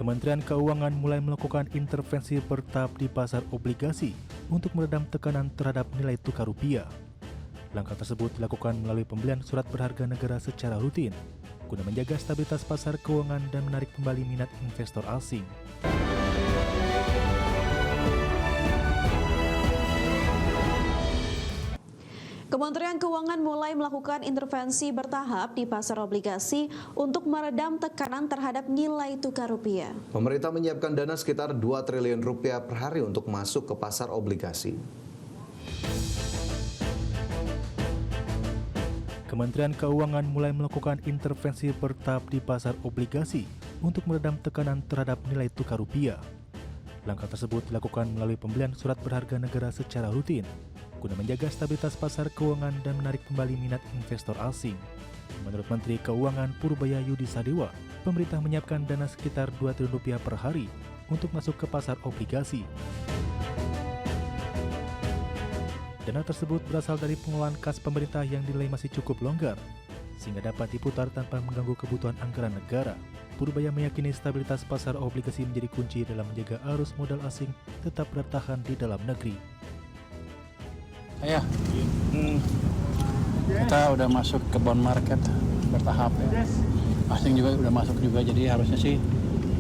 Kementerian Keuangan mulai melakukan intervensi bertahap di pasar obligasi untuk meredam tekanan terhadap nilai tukar rupiah. Langkah tersebut dilakukan melalui pembelian surat berharga negara secara rutin, guna menjaga stabilitas pasar keuangan dan menarik kembali minat investor asing. Kementerian Keuangan mulai melakukan intervensi bertahap di pasar obligasi untuk meredam tekanan terhadap nilai tukar rupiah. Pemerintah menyiapkan dana sekitar 2 triliun rupiah per hari untuk masuk ke pasar obligasi. Kementerian Keuangan mulai melakukan intervensi bertahap di pasar obligasi untuk meredam tekanan terhadap nilai tukar rupiah. Langkah tersebut dilakukan melalui pembelian surat berharga negara secara rutin, guna menjaga stabilitas pasar keuangan dan menarik kembali minat investor asing. Menurut Menteri Keuangan Purbaya Yudi Sadewa, pemerintah menyiapkan dana sekitar 2 triliun rupiah per hari untuk masuk ke pasar obligasi. Dana tersebut berasal dari pengelolaan kas pemerintah yang dinilai masih cukup longgar, sehingga dapat diputar tanpa mengganggu kebutuhan anggaran negara. Purbaya meyakini stabilitas pasar obligasi menjadi kunci dalam menjaga arus modal asing tetap bertahan di dalam negeri. Kita udah masuk ke bond market bertahap ya. Asing juga udah masuk juga, jadi harusnya sih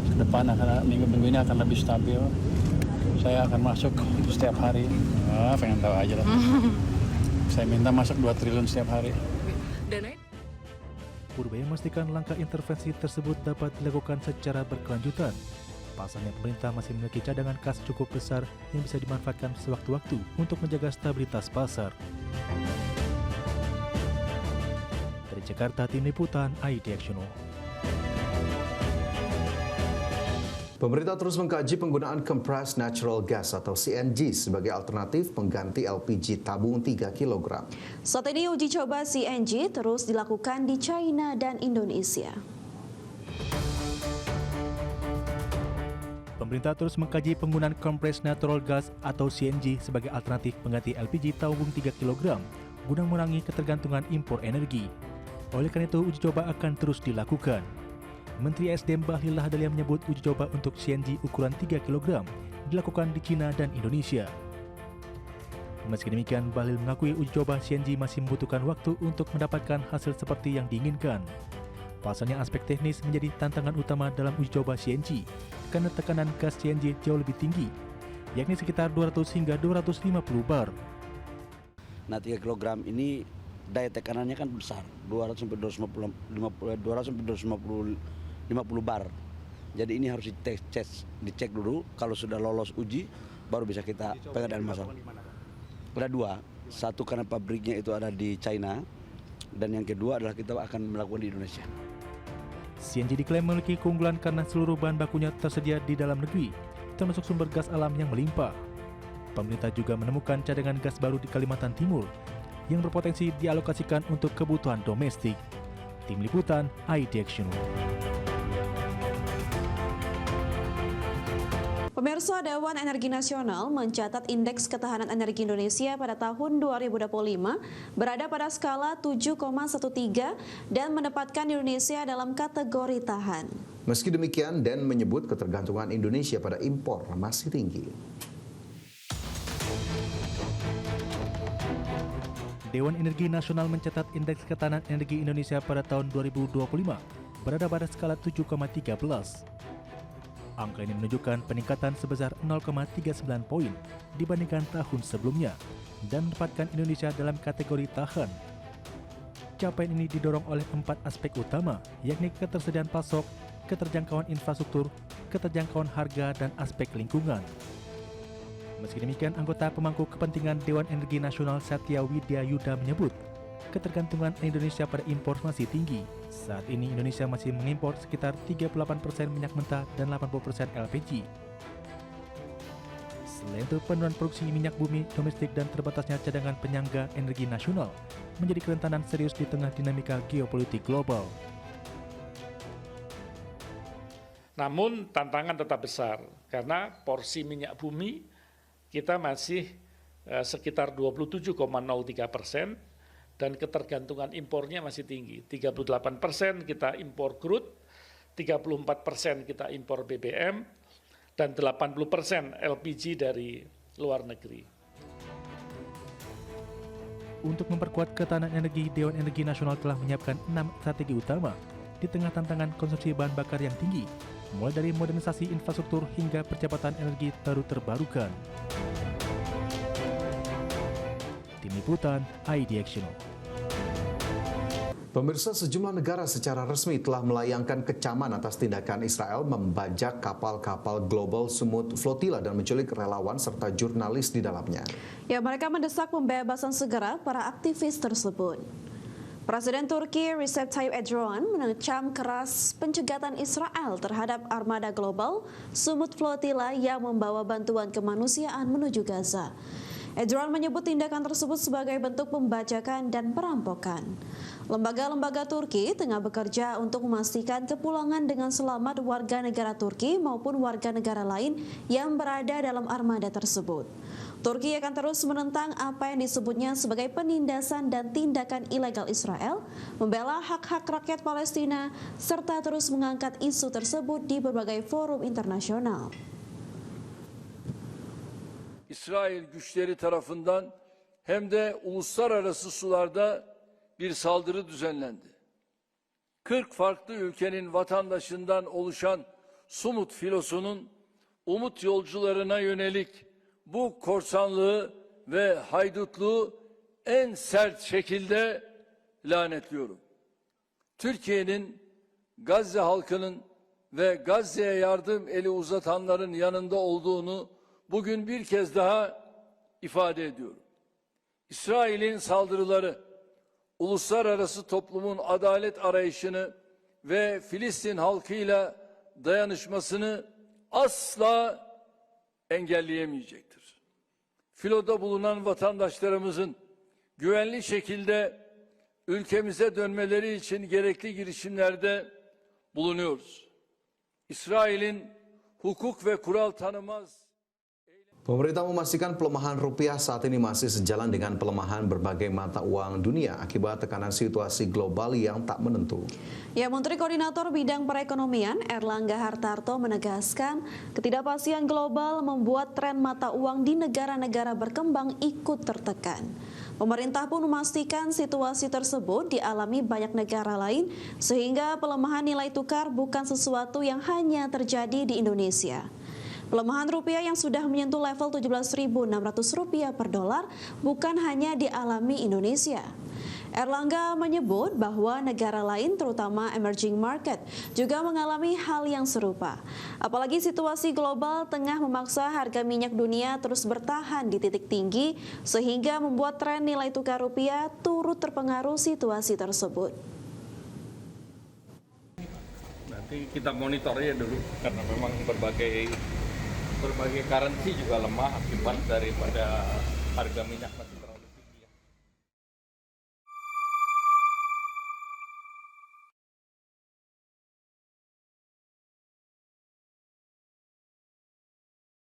ke depan akan minggu-minggu ini akan lebih stabil. Saya akan masuk setiap hari. Pengen tahu aja lah. Saya minta masuk 2 triliun setiap hari. Purbaya memastikan langkah intervensi tersebut dapat dilakukan secara berkelanjutan. Pasalnya pemerintah masih memiliki cadangan kas cukup besar yang bisa dimanfaatkan sewaktu-waktu untuk menjaga stabilitas pasar. Dari Jakarta, Tim Liputan IDXNO. Pemerintah terus mengkaji penggunaan compressed natural gas atau CNG sebagai alternatif pengganti LPG tabung 3 kg. Saat ini uji coba CNG terus dilakukan di China dan Indonesia. Pemerintah terus mengkaji penggunaan compressed natural gas atau CNG sebagai alternatif pengganti LPG tabung 3 kg guna mengurangi ketergantungan impor energi. Oleh karena itu, uji coba akan terus dilakukan. Menteri SDM Bahlil Lahadalia menyebut uji coba untuk CNG ukuran 3 kg dilakukan di China dan Indonesia. Meski demikian, Bahlil mengakui uji coba CNG masih membutuhkan waktu untuk mendapatkan hasil seperti yang diinginkan. Pasalnya aspek teknis menjadi tantangan utama dalam uji coba CNG, karena tekanan gas CNG jauh lebih tinggi, yakni sekitar 200 hingga 250 bar. Nah, 3 kg ini daya tekanannya kan besar, 200 sampai 250 bar. Jadi ini harus dicek dulu, kalau sudah lolos uji baru bisa kita pengadaan massal. Ada 2, satu karena pabriknya itu ada di China, dan yang kedua adalah kita akan melakukan di Indonesia. CNG diklaim memiliki keunggulan karena seluruh bahan bakunya tersedia di dalam negeri, termasuk sumber gas alam yang melimpah. Pemerintah juga menemukan cadangan gas baru di Kalimantan Timur yang berpotensi dialokasikan untuk kebutuhan domestik. Tim Liputan IDXNO. Pemirsa, Dewan Energi Nasional mencatat indeks ketahanan energi Indonesia pada tahun 2025 berada pada skala 7,13 dan menempatkan Indonesia dalam kategori tahan. Meski demikian, DEN menyebut ketergantungan Indonesia pada impor masih tinggi. Dewan Energi Nasional mencatat indeks ketahanan energi Indonesia pada tahun 2025 berada pada skala 7,13. Angka ini menunjukkan peningkatan sebesar 0,39 poin dibandingkan tahun sebelumnya dan menempatkan Indonesia dalam kategori tahan. Capaian ini didorong oleh 4 aspek utama, yakni ketersediaan pasok, keterjangkauan infrastruktur, keterjangkauan harga, dan aspek lingkungan. Meski demikian, anggota pemangku kepentingan Dewan Energi Nasional Satya Widya Yuda menyebut ketergantungan Indonesia pada impor masih tinggi. Saat ini Indonesia masih mengimpor sekitar 38% minyak mentah dan 80% LPG. Selain itu, penurunan produksi minyak bumi domestik dan terbatasnya cadangan penyangga energi nasional menjadi kerentanan serius di tengah dinamika geopolitik global. Namun tantangan tetap besar karena porsi minyak bumi kita masih sekitar 27,03% dan ketergantungan impornya masih tinggi. 38% kita impor crude, 34% kita impor BBM, dan 80% LPG dari luar negeri. Untuk memperkuat ketahanan energi, Dewan Energi Nasional telah menyiapkan 6 strategi utama di tengah tantangan konsumsi bahan bakar yang tinggi, mulai dari modernisasi infrastruktur hingga percepatan energi baru terbarukan. Tim Liputan, IDXNO. Pemirsa, sejumlah negara secara resmi telah melayangkan kecaman atas tindakan Israel membajak kapal-kapal Global Sumut Flotilla dan menculik relawan serta jurnalis di dalamnya. Ya, mereka mendesak pembebasan segera para aktivis tersebut. Presiden Turki Recep Tayyip Erdogan mengecam keras pencegatan Israel terhadap armada global Sumut Flotilla yang membawa bantuan kemanusiaan menuju Gaza. Erdogan menyebut tindakan tersebut sebagai bentuk pembajakan dan perampokan. Lembaga-lembaga Turki tengah bekerja untuk memastikan kepulangan dengan selamat warga negara Turki maupun warga negara lain yang berada dalam armada tersebut. Turki akan terus menentang apa yang disebutnya sebagai penindasan dan tindakan ilegal Israel, membela hak-hak rakyat Palestina, serta terus mengangkat isu tersebut di berbagai forum internasional. İsrail güçleri tarafından hem de uluslararası sularda bir saldırı düzenlendi. 40 farklı ülkenin vatandaşından oluşan Sumut filosunun umut yolcularına yönelik bu korsanlığı ve haydutluğu en sert şekilde lanetliyorum. Türkiye'nin Gazze halkının ve Gazze'ye yardım eli uzatanların yanında olduğunu bugün bir kez daha ifade ediyorum. İsrail'in saldırıları, uluslararası toplumun adalet arayışını ve Filistin halkıyla dayanışmasını asla engelleyemeyecektir. Filoda bulunan vatandaşlarımızın güvenli şekilde ülkemize dönmeleri için gerekli girişimlerde bulunuyoruz. İsrail'in hukuk ve kural tanımaz. Pemerintah memastikan pelemahan rupiah saat ini masih sejalan dengan pelemahan berbagai mata uang dunia akibat tekanan situasi global yang tak menentu. Ya, Menteri Koordinator Bidang Perekonomian Erlangga Hartarto menegaskan ketidakpastian global membuat tren mata uang di negara-negara berkembang ikut tertekan. Pemerintah pun memastikan situasi tersebut dialami banyak negara lain sehingga pelemahan nilai tukar bukan sesuatu yang hanya terjadi di Indonesia. Pelemahan rupiah yang sudah menyentuh level Rp17.600 per dolar bukan hanya dialami Indonesia. Erlangga menyebut bahwa negara lain terutama emerging market juga mengalami hal yang serupa. Apalagi situasi global tengah memaksa harga minyak dunia terus bertahan di titik tinggi sehingga membuat tren nilai tukar rupiah turut terpengaruh situasi tersebut. Nanti kita monitornya dulu karena memang berbagai currency juga lemah akibat daripada harga minyak masih